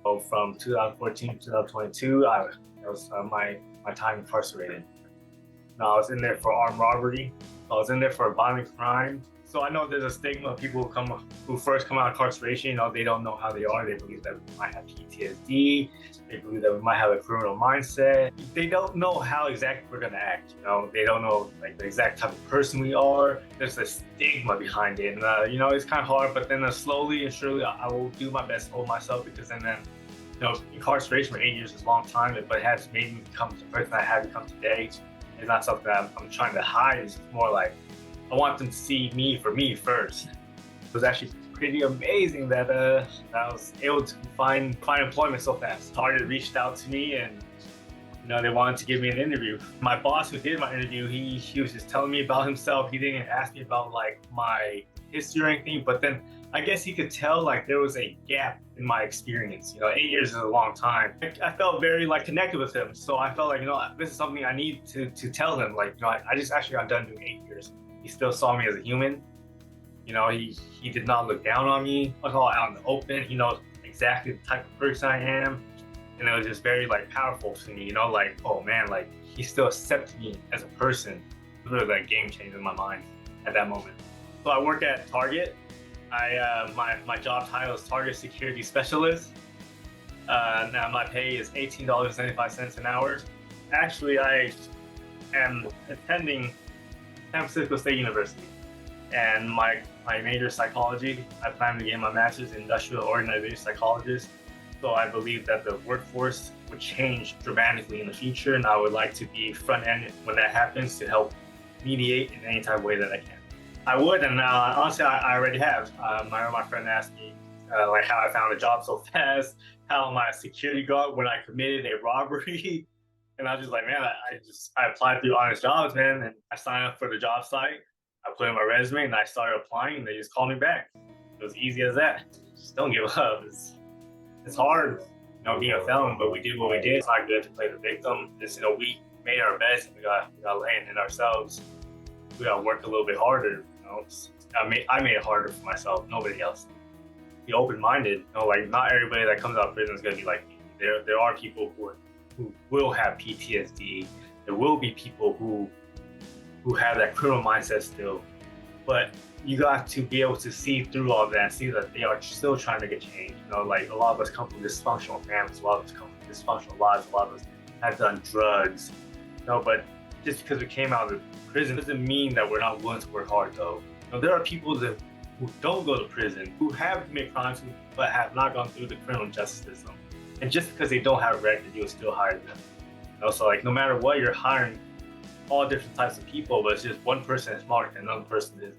So from 2014 to 2022, that was my time incarcerated. No, I was in there for armed robbery. I was in there for a violent crime. So I know there's a stigma of people who first come out of incarceration. They don't know how they are. They believe that we might have PTSD. They believe that we might have a criminal mindset. They don't know how exactly we're gonna act. They don't know like the exact type of person we are. There's a stigma behind it, and it's kind of hard. But then slowly and surely, I will do my best to hold myself because then incarceration for 8 years is a long time, but it has made me become the person I have become today. It's not something that I'm trying to hide. It's more like I want them to see me for me first. It was actually pretty amazing that I was able to find employment so fast. Target reached out to me and they wanted to give me an interview. My boss who did my interview, he was just telling me about himself. He didn't ask me about like my history or anything, but then I guess he could tell like there was a gap in my experience. 8 years is a long time. I felt very like connected with him. So I felt like, this is something I need to tell him. Like, I just actually got done doing 8 years. He still saw me as a human. He did not look down on me. I was all out in the open. He knows exactly the type of person I am. And it was just very like powerful to me, like, oh man, like he still accepted me as a person. It was really like game changer in my mind at that moment. So I work at Target. My job title is Target Security Specialist. Now my pay is $18.75 an hour. Actually, I am attending San Francisco State University, and my major is psychology. I plan to get my master's in industrial organization psychologist. So I believe that the workforce would change dramatically in the future, and I would like to be front end when that happens to help mediate in any type of way that I can. I would, and honestly, I already have. My friend asked me like how I found a job so fast, how my security guard when I committed a robbery, and I was just like, man, I applied through Honest Jobs, man, and I signed up for the job site. I put in my resume, and I started applying, and they just called me back. It was easy as that. Just don't give up. It's hard, being a felon, but we did what we did. It's not good to play the victim. Just, we made our best, and we got land in ourselves. We got to work a little bit harder. I made it harder for myself, nobody else. Be open-minded. Like not everybody that comes out of prison is gonna be like me. There are people who will have PTSD. There will be people who have that criminal mindset still. But you got to be able to see through all that and see that they are still trying to get changed. Like a lot of us come from dysfunctional families, a lot of us come from dysfunctional lives, a lot of us have done drugs. But just because we came out of prison doesn't mean that we're not willing to work hard though. There are people who don't go to prison, who have committed crimes, but have not gone through the criminal justice system. And just because they don't have a record, you'll still hire them. So like no matter what, you're hiring all different types of people, but it's just one person is smarter than another person is.